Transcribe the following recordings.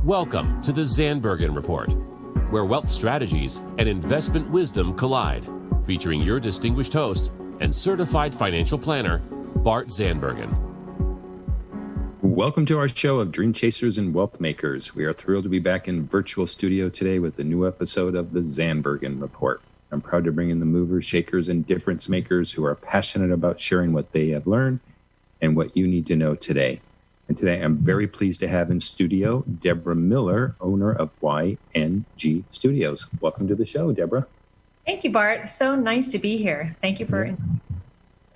Welcome to the Zandbergen Report, where wealth strategies and investment wisdom collide, featuring your distinguished host and certified financial planner, Bart Zandbergen. Welcome to our show of Dream Chasers and Wealth Makers. We are thrilled to be back in virtual studio today with a new episode of the Zandbergen Report. I'm proud to bring in the movers, shakers, and difference makers who are passionate about sharing what they have learned and what you need to know today. And today I'm very pleased to have in studio Deborah Miller, owner of YNG Studios. Welcome to the show, Deborah. Thank you, Bart. So nice to be here. Thank you for...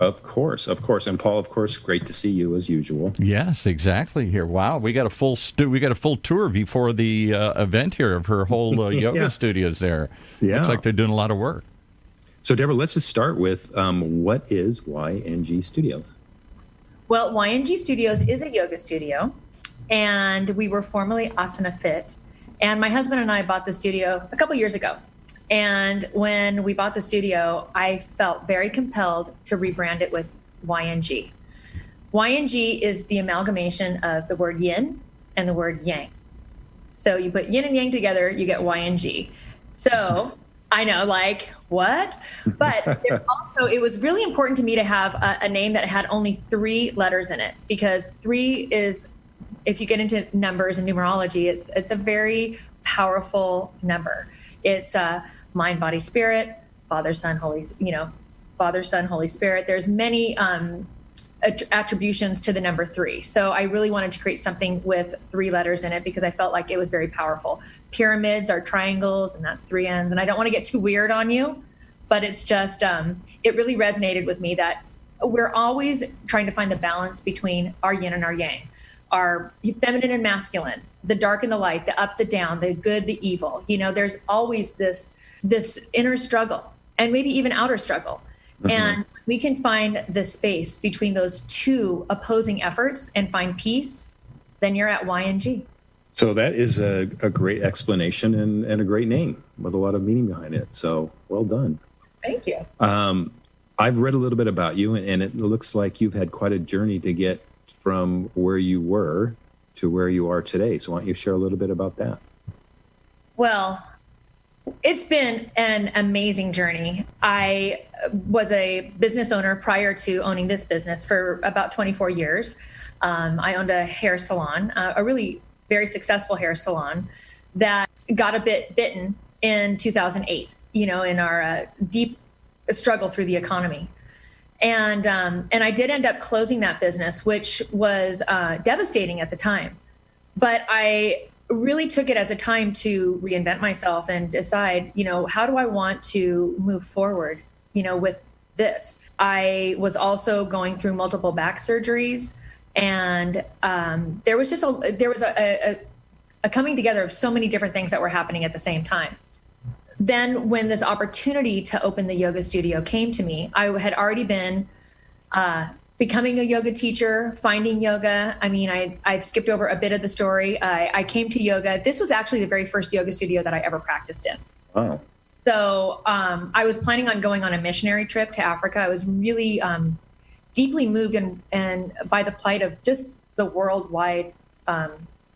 Of course. And Paul, of course, great to see you as usual. Yes, exactly. Here, wow, we got a full tour before the event here of her whole yoga studios there. Yeah, looks like they're doing a lot of work. So, Deborah, let's just start with what is YNG Studios? Well, YNG Studios is a yoga studio, and we were formerly Asana Fit. And my husband and I bought the studio a couple years ago. And when we bought the studio, I felt very compelled to rebrand it with YNG. YNG is the amalgamation of the word yin and the word yang. So you put yin and yang together, you get YNG. So I know, like, what? But it was really important to me to have a name that had only 3 letters in it, because 3 is, if you get into numbers and numerology, it's a very powerful number. It's mind, body, spirit, Father, Son, Holy Spirit. There's many attributions to the number 3. So I really wanted to create something with 3 letters in it because I felt like it was very powerful. Pyramids are triangles, and that's 3 ends. And I don't want to get too weird on you, but it's just, it really resonated with me that we're always trying to find the balance between our yin and our yang, our feminine and masculine, the dark and the light, the up, the down, the good, the evil. You know, there's always this inner struggle and maybe even outer struggle. Mm-hmm. And we can find the space between those 2 opposing efforts and find peace, then you're at YNG. So that is a great explanation and a great name with a lot of meaning behind it. So well done. Thank you. I've read a little bit about you, and it looks like you've had quite a journey to get from where you were to where you are today. So why don't you share a little bit about that? Well, it's been an amazing journey. I was a business owner prior to owning this business for about 24 years. I owned a hair salon, a really very successful hair salon that got a bit bitten in 2008, in our deep struggle through the economy. And I did end up closing that business, which was devastating at the time. But I really took it as a time to reinvent myself and decide, how do I want to move forward, with this. I was also going through multiple back surgeries, and there was a coming together of so many different things that were happening at the same time. Then when this opportunity to open the yoga studio came to me, I had already been becoming a yoga teacher, finding yoga. I mean, I've skipped over a bit of the story. I came to yoga. This was actually the very first yoga studio that I ever practiced in. Wow. So I was planning on going on a missionary trip to Africa. I was really deeply moved and by the plight of just the worldwide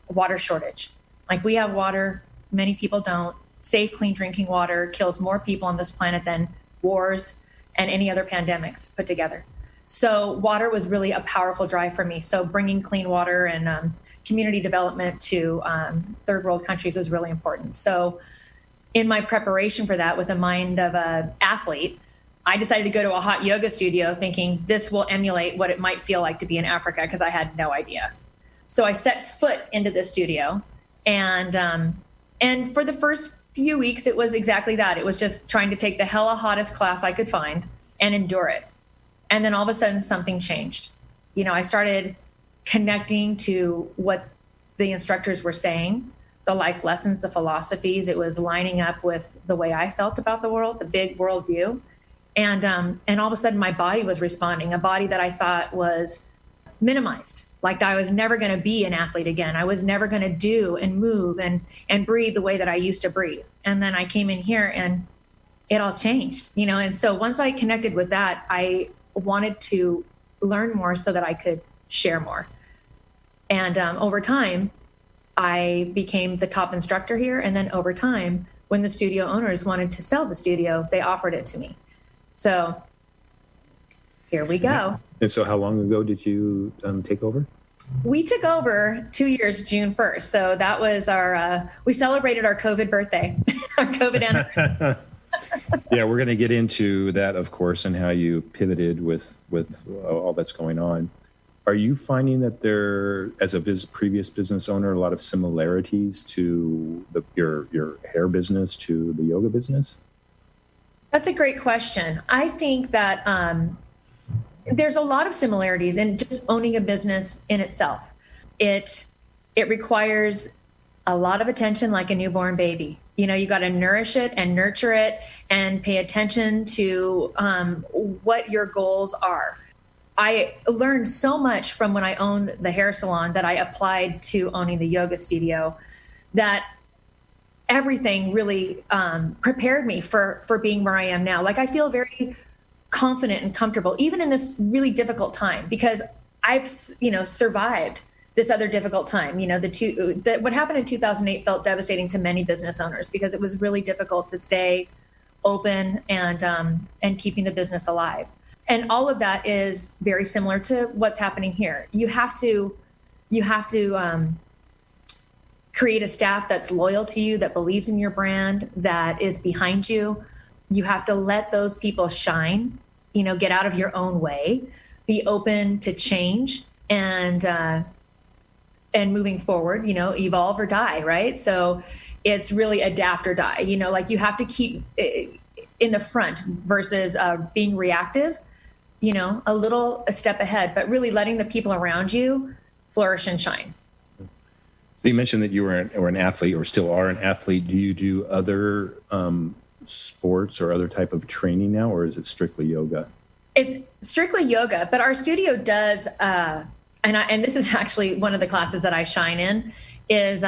water shortage. Like, we have water, many people don't. Safe, clean drinking water kills more people on this planet than wars and any other pandemics put together. So water was really a powerful drive for me. So bringing clean water and community development to third world countries was really important. So in my preparation for that, with the mind of an athlete, I decided to go to a hot yoga studio thinking this will emulate what it might feel like to be in Africa, because I had no idea. So I set foot into this studio, and for the first few weeks, it was exactly that. It was just trying to take the hella hottest class I could find and endure it. And then all of a sudden something changed. I started connecting to what the instructors were saying, the life lessons, the philosophies. It was lining up with the way I felt about the world, the big world view. And all of a sudden my body was responding, a body that I thought was minimized. Like, I was never going to be an athlete again. I was never going to do and move and breathe the way that I used to breathe. And then I came in here and it all changed, And so once I connected with that, I wanted to learn more so that I could share more. And over time, I became the top instructor here. And then over time, when the studio owners wanted to sell the studio, they offered it to me. So here we go. And so how long ago did you take over? We took over 2 years, June 1st. So that was we celebrated our COVID birthday, our COVID anniversary. Yeah, we're going to get into that, of course, and how you pivoted with all that's going on. Are you finding that there, as a previous business owner, a lot of similarities to your hair business to the yoga business? That's a great question. I think that there's a lot of similarities in just owning a business in itself. It requires a lot of attention, like a newborn baby. You got to nourish it and nurture it and pay attention to what your goals are. I learned so much from when I owned the hair salon that I applied to owning the yoga studio, that everything really prepared me for being where I am now. Like, I feel very confident and comfortable, even in this really difficult time, because I've, survived this other difficult time. What happened in 2008 felt devastating to many business owners, because it was really difficult to stay open and keeping the business alive. And all of that is very similar to what's happening here. You have to create a staff that's loyal to you, that believes in your brand, that is behind you. You have to let those people shine, get out of your own way, be open to change, and moving forward, evolve or die, right? So it's really adapt or die, like you have to keep in the front versus being reactive, a step ahead, but really letting the people around you flourish and shine. So you mentioned that you were an athlete, or still are an athlete. Do you do other sports or other type of training now, or is it strictly yoga? It's strictly yoga, but our studio does, and this is actually one of the classes that I shine in, is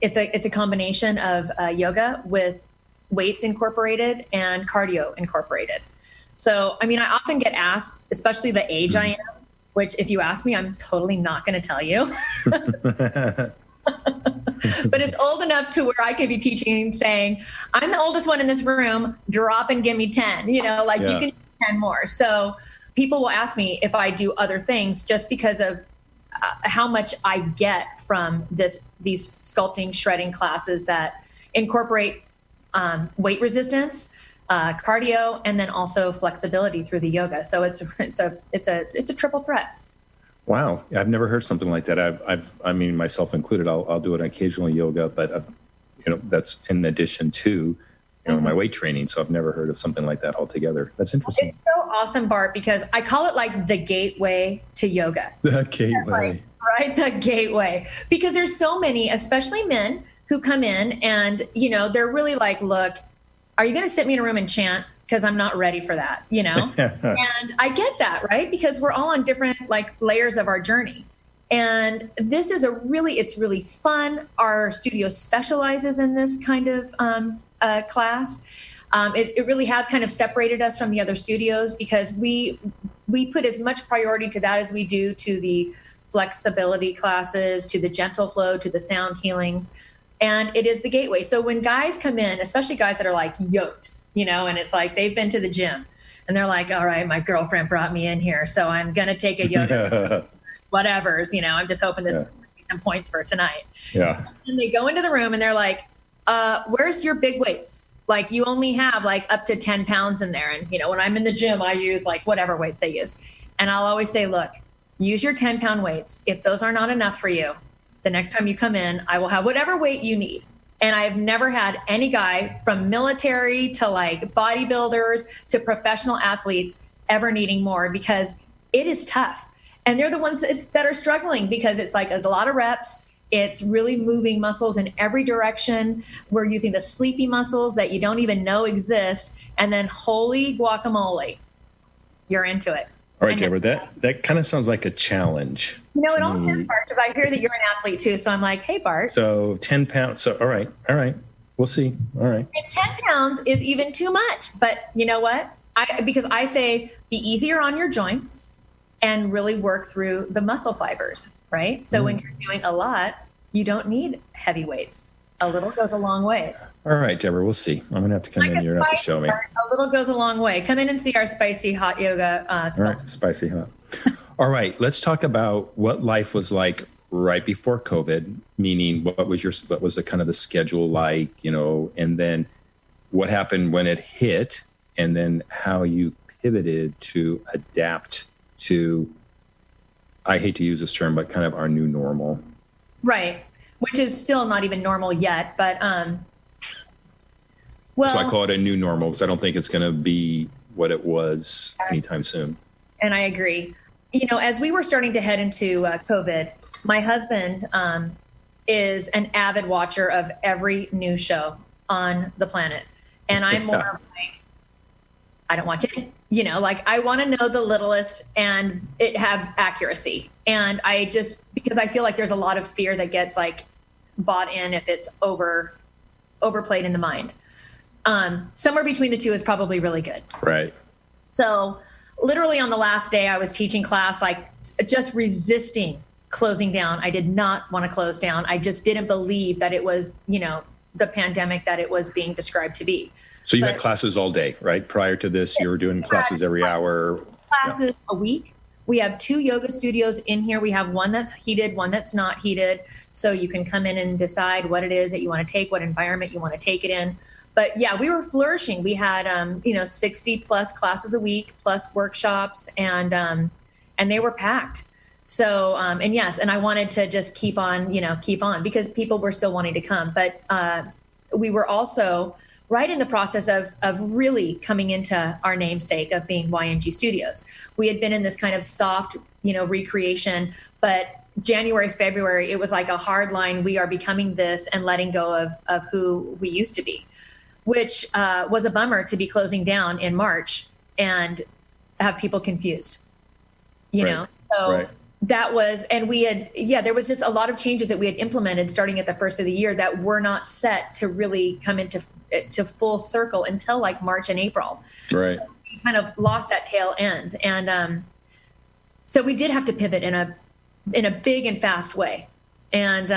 it's a combination of yoga with weights incorporated and cardio incorporated. So, I often get asked, especially the age I am, which if you ask me, I'm totally not going to tell you. But it's old enough to where I could be teaching, saying, I'm the oldest one in this room, drop and give me 10, you can do 10 more. So people will ask me if I do other things, just because of how much I get from these sculpting, shredding classes that incorporate weight resistance, cardio, and then also flexibility through the yoga. So it's a triple threat. Wow, I've never heard something like that. I mean, myself included. I'll do it occasionally, yoga, but that's in addition to my weight training. So I've never heard of something like that altogether. That's interesting. It's so awesome, Bart, because I call it like the gateway to yoga. The gateway, right? The gateway, because there's so many, especially men, who come in and they're really like, look, are you going to sit me in a room and chant? Because I'm not ready for that, And I get that, right? Because we're all on different layers of our journey. And this is it's really fun. Our studio specializes in this kind of class. It really has kind of separated us from the other studios, because we put as much priority to that as we do to the flexibility classes, to the gentle flow, to the sound healings. And it is the gateway. So when guys come in, especially guys that are yoked, and it's like they've been to the gym and they're like, all right, my girlfriend brought me in here, so I'm going to take a yoga, whatever's, I'm just hoping this be some points for tonight. Yeah. And they go into the room and they're like, where's your big weights? You only have up to 10 pounds in there. And, when I'm in the gym, I use whatever weights they use. And I'll always say, look, use your 10-pound weights. If those are not enough for you, the next time you come in, I will have whatever weight you need. And I've never had any guy, from military to bodybuilders to professional athletes, ever needing more, because it is tough. And they're the ones that are struggling, because it's a lot of reps. It's really moving muscles in every direction. We're using the sleepy muscles that you don't even know exist. And then holy guacamole, you're into it. All right, Deborah, that kind of sounds like a challenge. It all depends, Bart, because I hear that you're an athlete too. So I'm like, hey, Bart. So 10 pounds. So, all right. We'll see. All right. And 10 pounds is even too much. But you know what? Because I say be easier on your joints and really work through the muscle fibers, right? So when you're doing a lot, you don't need heavy weights. A little goes a long ways. All right, Deborah, we'll see. I'm going to have to come in. You're going to have to show me. A little goes a long way. Come in and see our spicy hot yoga All right, spicy hot. All right, let's talk about what life was like right before COVID, meaning what was the kind of the schedule like, and then what happened when it hit, and then how you pivoted to adapt to, I hate to use this term, but kind of our new normal. Right. Which is still not even normal yet, but So I call it a new normal because I don't think it's going to be what it was anytime soon. And I agree. As we were starting to head into COVID, my husband is an avid watcher of every new show on the planet. And I'm more like, I don't watch it. I want to know the littlest and it have accuracy. And because I feel like there's a lot of fear that gets bought in if it's overplayed in the mind. Somewhere between the two is probably really good. Right. So literally on the last day I was teaching class, just resisting closing down. I did not want to close down. I just didn't believe that it was, the pandemic that it was being described to be. So you had classes all day, right? Prior to this, you were doing classes every hour. Classes a week. We have 2 yoga studios in here. We have one that's heated, one that's not heated. So you can come in and decide what it is that you want to take, what environment you want to take it in. But yeah, we were flourishing. We had, 60 plus classes a week, plus workshops, and they were packed. So, and yes, and I wanted to just keep on because people were still wanting to come. But we were also right in the process of really coming into our namesake of being YNG Studios. We had been in this kind of soft, recreation, but January, February, it was like a hard line. We are becoming this and letting go of who we used to be, which was a bummer to be closing down in March and have people confused, So that was, and we had, there was just a lot of changes that we had implemented starting at the first of the year that were not set to really come into full circle until March and April. Right. So we kind of lost that tail end. And so we did have to pivot in a big and fast way. And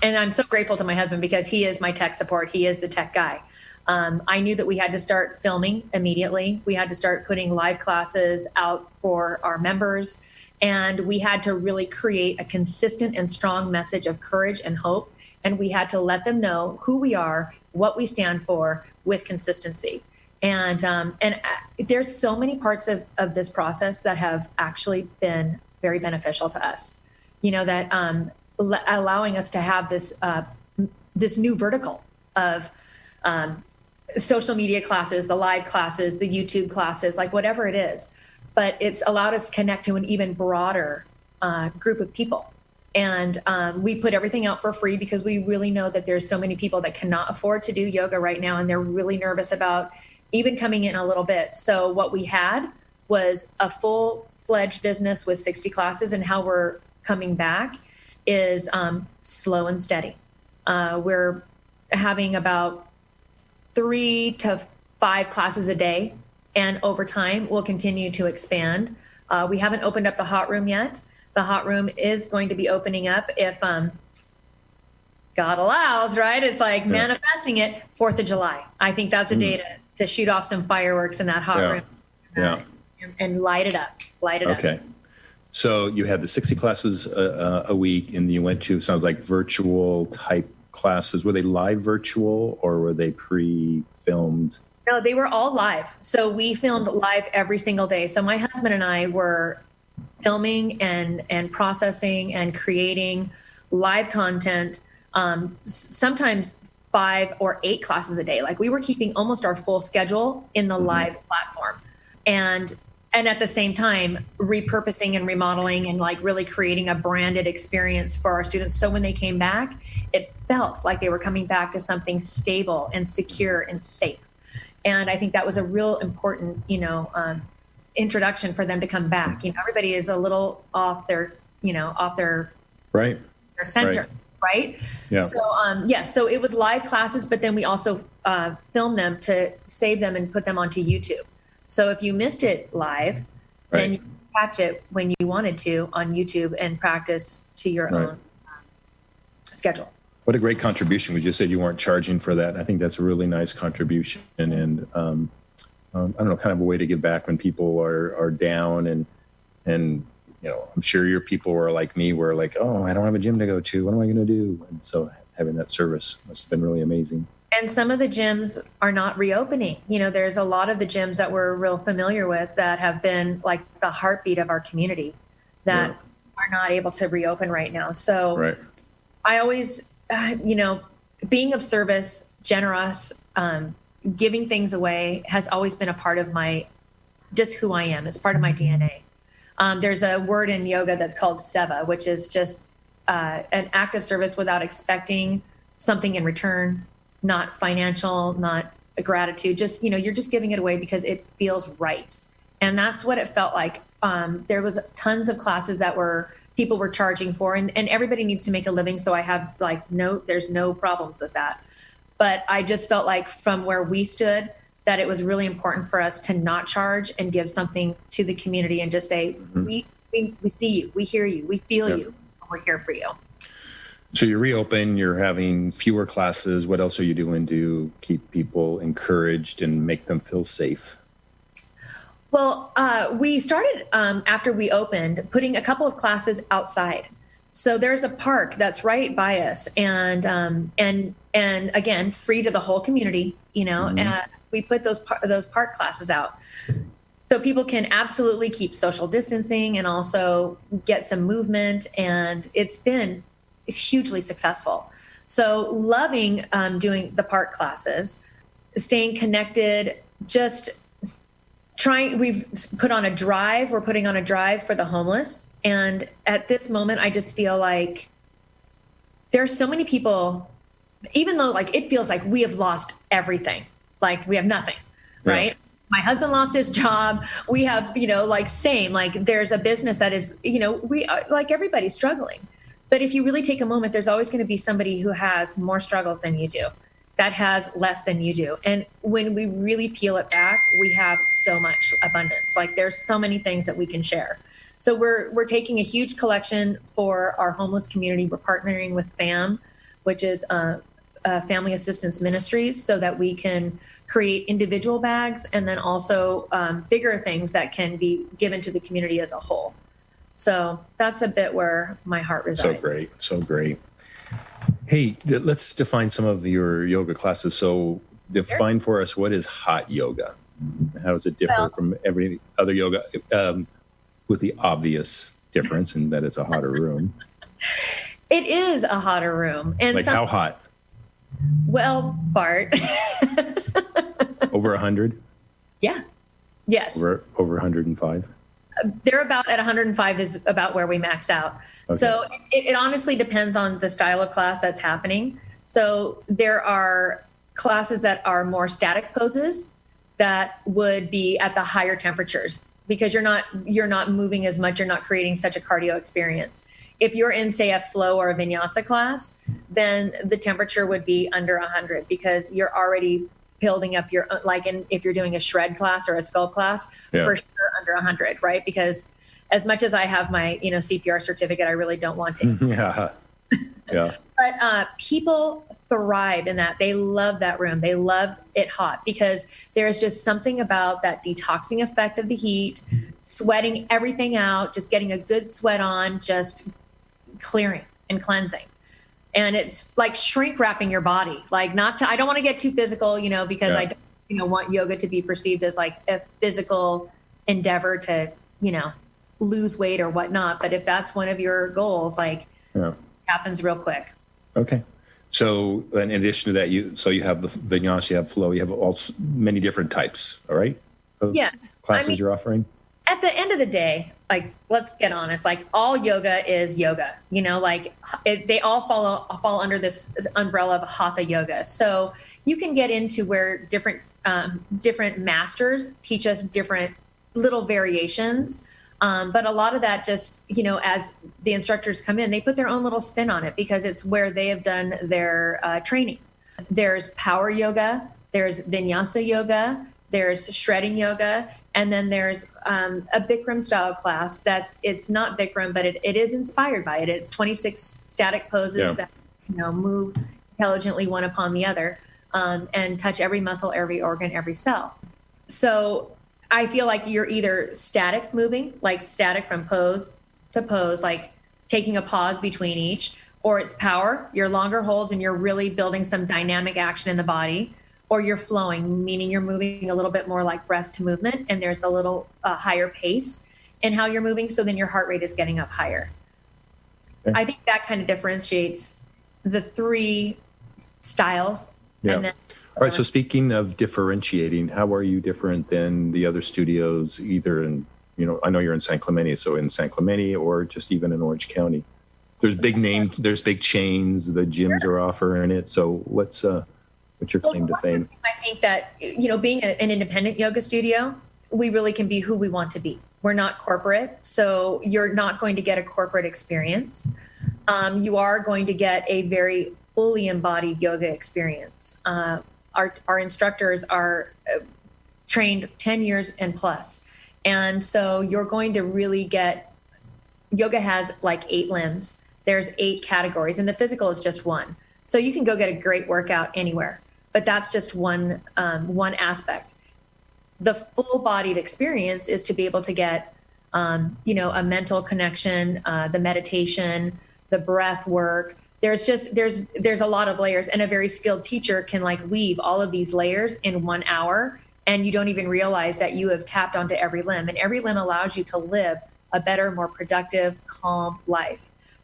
I'm so grateful to my husband because he is my tech support. He is the tech guy. I knew that we had to start filming immediately. We had to start putting live classes out for our members. And we had to really create a consistent and strong message of courage and hope. And we had to let them know who we are, what we stand for with consistency. And there's so many parts of this process that have actually been very beneficial to us, that allowing us to have this new vertical of social media classes, the live classes, the YouTube classes, whatever it is. But it's allowed us to connect to an even broader group of people. And we put everything out for free because we really know that there's so many people that cannot afford to do yoga right now. And they're really nervous about even coming in a little bit. So what we had was a full-fledged business with 60 classes, and how we're coming back is slow and steady. We're having about 3 to 5 classes a day. And over time, we'll continue to expand. We haven't opened up the hot room yet. The hot room is going to be opening up if God allows, right? It's manifesting it 4th of July. I think that's a day to shoot off some fireworks in that hot room and light it up. Okay. So you had the 60 classes a week, and you went to, sounds like virtual type classes. Were they live virtual or were they pre-filmed? No, they were all live. So we filmed live every single day. So my husband and I were filming and processing and creating live content, sometimes 5 or 8 classes a day. We were keeping almost our full schedule in the live platform. And at the same time, repurposing and remodeling and really creating a branded experience for our students. So when they came back, it felt like they were coming back to something stable and secure and safe. And I think that was a real important, introduction for them to come back. Everybody is a little off their right. their center, right? Yeah. So, so it was live classes, but then we also filmed them to save them and put them onto YouTube. So if you missed it live, then you can catch it when you wanted to on YouTube and practice to your schedule. What a great contribution. We just said you weren't charging for that. I think that's a really nice contribution. And I don't know, kind of a way to give back when people are down. And I'm sure your people were like me, were like, oh, I don't have a gym to go to. What am I going to do? And so having that service must have been really amazing. And some of the gyms are not reopening. There's a lot of the gyms that we're real familiar with that have been like the heartbeat of our community that are not able to reopen right now. So right. I always, being of service, generous, giving things away has always been a part of just who I am. It's part of my DNA. There's a word in yoga that's called seva, which is just an act of service without expecting something in return, not financial, not a gratitude. Just, you're just giving it away because it feels right. And that's what it felt like. There was tons of classes that people were charging for, and everybody needs to make a living. So I have there's no problems with that. But I just felt like from where we stood, that it was really important for us to not charge and give something to the community and just say, we see you, we hear you, we feel you, and we're here for you. So you reopen, you're having fewer classes. What else are you doing to keep people encouraged and make them feel safe? Well, we started after we opened putting a couple of classes outside. So there's a park that's right by us, and again, free to the whole community. And we put those park classes out, so people can absolutely keep social distancing and also get some movement. And it's been hugely successful. So loving doing the park classes, staying connected, just trying. We've put on a drive. We're putting on a drive for the homeless. And at this moment, I just feel like there are so many people, even though it feels like we have lost everything, like we have nothing, right? My husband lost his job. We have, same, there's a business that is, we like everybody's struggling. But if you really take a moment, there's always going to be somebody who has more struggles than you do, that has less than you do. And when we really peel it back, we have so much abundance. There's so many things that we can share. So we're taking a huge collection for our homeless community. We're partnering with FAM, which is Family Assistance Ministries, so that we can create individual bags and then also bigger things that can be given to the community as a whole. So that's a bit where my heart resides. So great. Hey, let's define some of your yoga classes. So define for us, what is hot yoga? How does it differ from every other yoga? With the obvious difference in that it's a hotter room. It is a hotter room. And how hot? Well, Bart. Over 100? Yeah. Yes. Over 105? They're about at 105 is about where we max out. Okay. So it honestly depends on the style of class that's happening. So there are classes that are more static poses that would be at the higher temperatures, because you're not moving as much, you're not creating such a cardio experience. If you're in, say, a flow or a vinyasa class, then the temperature would be under 100, because you're already building up your, if you're doing a shred class or a skull class, for sure under 100, right? Because as much as I have my, CPR certificate, I really don't want to. Yeah. But people thrive in that. They love that room. They love it hot, because there's just something about that detoxing effect of the heat, sweating everything out, just getting a good sweat on, just clearing and cleansing. And it's like shrink wrapping your body. I don't want to get too physical, because I don't, want yoga to be perceived as like a physical endeavor to, lose weight or whatnot. But if that's one of your goals, it happens real quick. Okay. So in addition to that, you have the vinyasa, you have flow, you have also many different types, all right? Yes. Classes you're offering? At the end of the day, let's get honest, all yoga is yoga, they all fall under this umbrella of hatha yoga. So you can get into where different masters teach us different little variations. But a lot of that just, as the instructors come in, they put their own little spin on it, because it's where they have done their training. There's power yoga, there's vinyasa yoga, there's shredding yoga, and then there's a Bikram style class it's not Bikram, but it is inspired by it. It's 26 static poses that move intelligently one upon the other, and touch every muscle, every organ, every cell. So I feel like you're either static moving, like static from pose to pose, like taking a pause between each, or it's power, your longer holds and you're really building some dynamic action in the body, or you're flowing, meaning you're moving a little bit more like breath to movement, and there's a little higher pace in how you're moving, so then your heart rate is getting up higher. Okay. I think that kind of differentiates the three styles. Yeah. And then, all right, so speaking of differentiating, how are you different than the other studios, either in, I know you're in San Clemente, so in San Clemente or just even in Orange County? There's big names, there's big chains, the gyms are offering it. So what's your claim to fame? I think that, being an independent yoga studio, we really can be who we want to be. We're not corporate, so you're not going to get a corporate experience. You are going to get a very fully embodied yoga experience. Our instructors are trained 10 years and plus. And so you're going to really get, yoga has like 8 limbs. There's 8 categories, and the physical is just one. So you can go get a great workout anywhere, but that's just one aspect. The full-bodied experience is to be able to get, a mental connection, the meditation, the breath work. There's a lot of layers, and a very skilled teacher can like weave all of these layers in 1 hour, and you don't even realize that you have tapped onto every limb, and every limb allows you to live a better, more productive, calm life.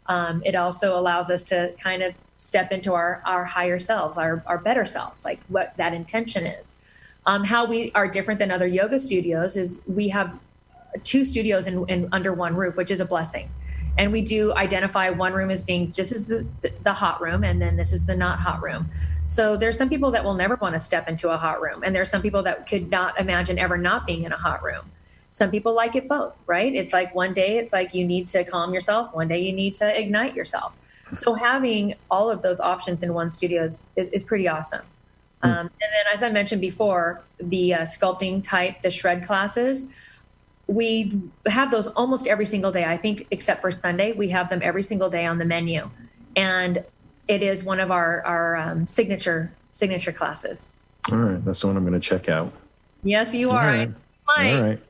It also allows us to kind of step into our higher selves, our better selves, like what that intention is. How we are different than other yoga studios is we have 2 studios in under one roof, which is a blessing. And we do identify one room as being just as the hot room, and then this is the not hot room. So there's some people that will never want to step into a hot room, and there's some people that could not imagine ever not being in a hot room. Some people like it both, right? It's like one day it's like you need to calm yourself, one day you need to ignite yourself. So having all of those options in one studio is pretty awesome. And then, as I mentioned before, the sculpting type, the shred classes, we have those almost every single day. I think except for Sunday, we have them every single day on the menu. And it is one of our signature classes. All right. That's the one I'm going to check out. Yes, you are. All right.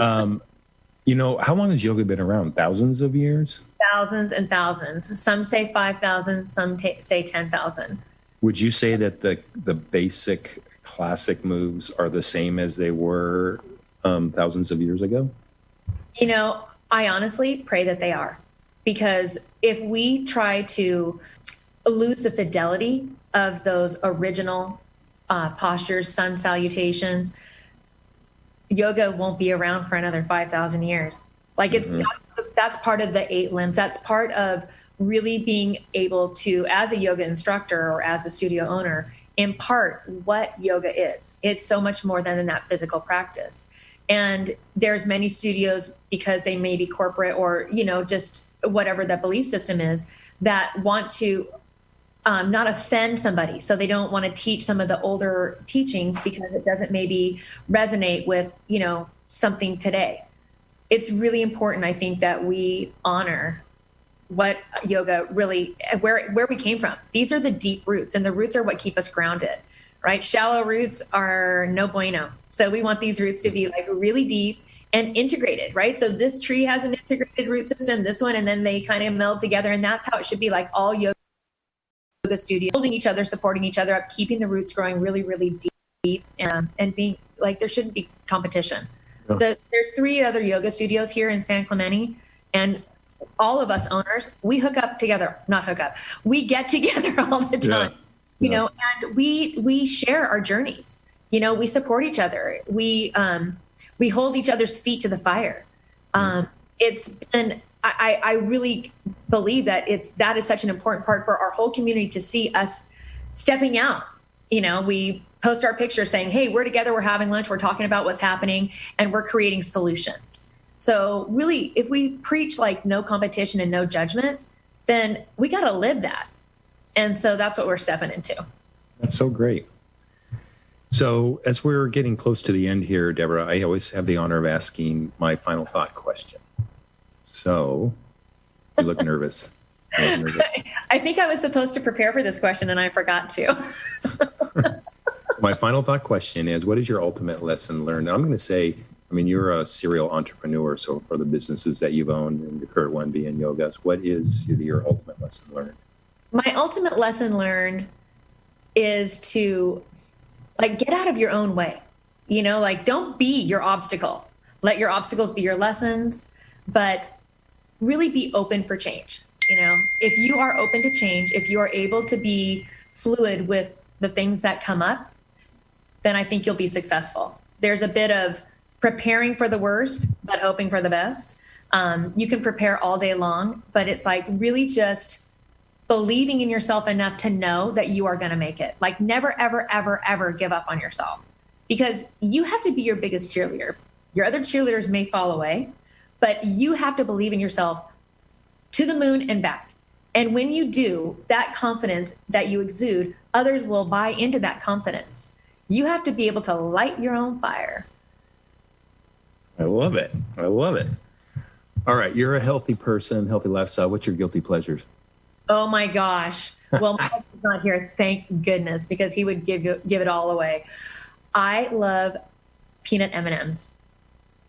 How long has yoga been around? Thousands of years? Thousands and thousands. Some say 5,000, some say 10,000. Would you say that the basic classic moves are the same as they were thousands of years ago? I honestly pray that they are, because if we try to lose the fidelity of those original postures, sun salutations, yoga won't be around for another 5,000 years. Like that's part of the 8 limbs. That's part of really being able to, as a yoga instructor or as a studio owner, impart what yoga is. It's so much more than that physical practice. And there's many studios, because they may be corporate or, just whatever the belief system is, that want to not offend somebody. So they don't want to teach some of the older teachings because it doesn't maybe resonate with, something today. It's really important, I think, that we honor what yoga really, where we came from. These are the deep roots, and the roots are what keep us grounded, right? Shallow roots are no bueno. So we want these roots to be like really deep and integrated, right? So this tree has an integrated root system, this one, and then they kind of meld together. And that's how it should be, like all yoga studios, holding each other, supporting each other up, keeping the roots growing really, really deep, and being like, there shouldn't be competition. Yeah. There's 3 other yoga studios here in San Clemente, and all of us owners, we we get together all the time, and we share our journeys, we support each other. We hold each other's feet to the fire. It's been, I really believe that that is such an important part for our whole community to see us stepping out. We post our pictures saying, hey, we're together, we're having lunch, we're talking about what's happening, and we're creating solutions. So really, if we preach like no competition and no judgment, then we got to live that. And so that's what we're stepping into. That's so great. So as we're getting close to the end here, Deborah, I always have the honor of asking my final thought question. So you look nervous. I think I was supposed to prepare for this question and I forgot to. My final thought question is, what is your ultimate lesson learned? And I'm going to say, I mean, you're a serial entrepreneur, so for the businesses that you've owned, and the current one being yoga, what is your ultimate lesson learned? My ultimate lesson learned is to get out of your own way. Don't be your obstacle. Let your obstacles be your lessons, but really be open for change. If you are open to change, if you are able to be fluid with the things that come up, then I think you'll be successful. There's a bit of preparing for the worst, but hoping for the best. You can prepare all day long, but it's really just believing in yourself enough to know that you are going to make it. Never, ever, ever, ever give up on yourself, because you have to be your biggest cheerleader. Your other cheerleaders may fall away, but you have to believe in yourself to the moon and back. And when you do, that confidence that you exude, others will buy into that confidence. You have to be able to light your own fire. I love it. All right. You're a healthy person, healthy lifestyle. What's your guilty pleasures? Oh my gosh. Well, my husband's not here, thank goodness, because he would give it all away. I love peanut M&Ms.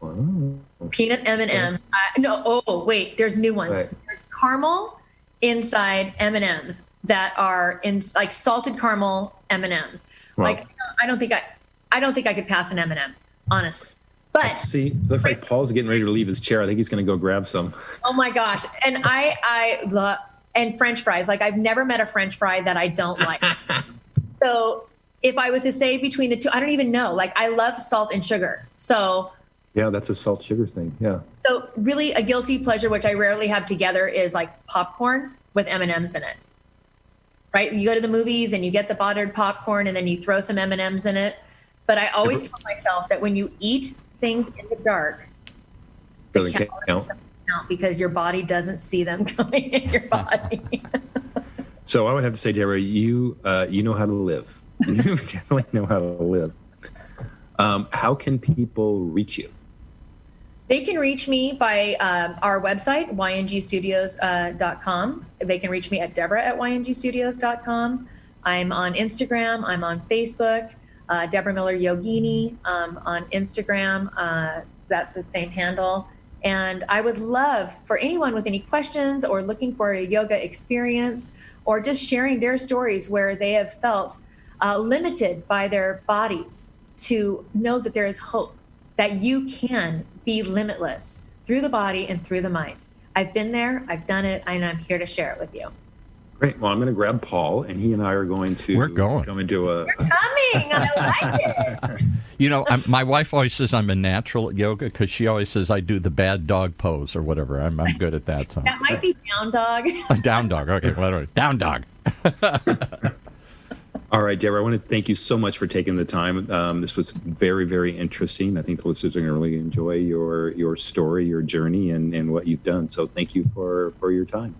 Wow. Peanut M&Ms. Wait, there's new ones. Right. There's caramel inside M&Ms that are in salted caramel M&Ms. Wow. I don't think I could pass an M&M, honestly. But see, looks like Paul's getting ready to leave his chair. I think he's going to go grab some. Oh my gosh. And I love, and French fries. I've never met a French fry that I don't like. So if I was to say between the two, I don't even know. I love salt and sugar. So yeah, that's a salt sugar thing. Yeah. So really a guilty pleasure, which I rarely have together, is popcorn with M&Ms in it. Right? You go to the movies and you get the buttered popcorn and then you throw some M&Ms in it. But I always tell myself that when you eat things in the dark, really can't count because your body doesn't see them coming in your body. So I would have to say, Deborah, you know how to live. You definitely know how to live. How can people reach you? They can reach me by our website, yngstudios.com. They can reach me at Deborah@yngstudios.com. I'm on Instagram. I'm on Facebook. Deborah Miller Yogini on Instagram. That's the same handle. And I would love for anyone with any questions or looking for a yoga experience or just sharing their stories where they have felt limited by their bodies to know that there is hope, that you can be limitless through the body and through the mind. I've been there, I've done it, and I'm here to share it with you. Great. Well, I'm going to grab Paul, and he and I are going to come into a... You're coming! I like it! My wife always says I'm a natural at yoga because she always says I do the bad dog pose or whatever. I'm good at that. So. That might be down dog. Down dog. Okay, whatever. Down dog. All right, Deborah, I want to thank you so much for taking the time. This was very, very interesting. I think the listeners are going to really enjoy your story, your journey, and what you've done. So thank you for your time.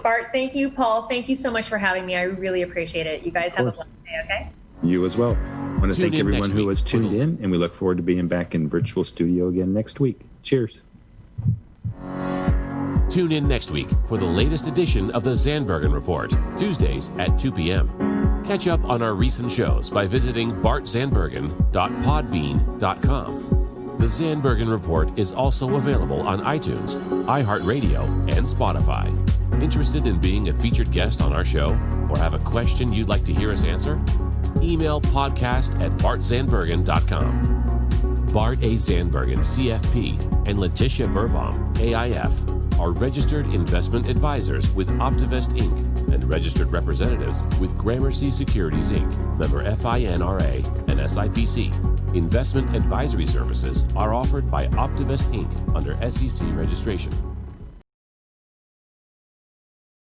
Bart, thank you. Paul, thank you so much for having me. I really appreciate it. You guys have a blessed day, okay? You as well. I want to thank everyone who has tuned in, and we look forward to being back in virtual studio again next week. Cheers. Tune in next week for the latest edition of the Zandbergen Report, Tuesdays at 2 p.m. Catch up on our recent shows by visiting bartzandbergen.podbean.com. The Zandbergen Report is also available on iTunes, iHeartRadio, and Spotify. Interested in being a featured guest on our show or have a question you'd like to hear us answer? Email podcast@bartzandbergen.com. Bart A. Zandbergen, CFP, and Letitia Burbaum, AIF, are registered investment advisors with Optivest Inc. and registered representatives with Gramercy Securities Inc., member FINRA and SIPC. Investment advisory services are offered by Optivest Inc. under SEC registration.